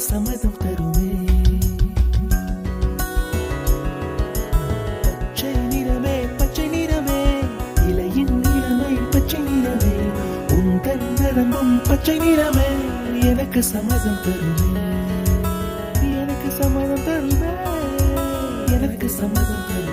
சம்மதம் தருமே. பச்சை நிறமே பச்சை நிறமே, இலையின் நிறமை பச்சை நிறமே, உந்தன் நிறமும் பச்சை நிறமே, எனக்கு சம்மதம் தருமே, எனக்கு சம்மதம் தருமே, எனக்கு சம்மதம் தருமே.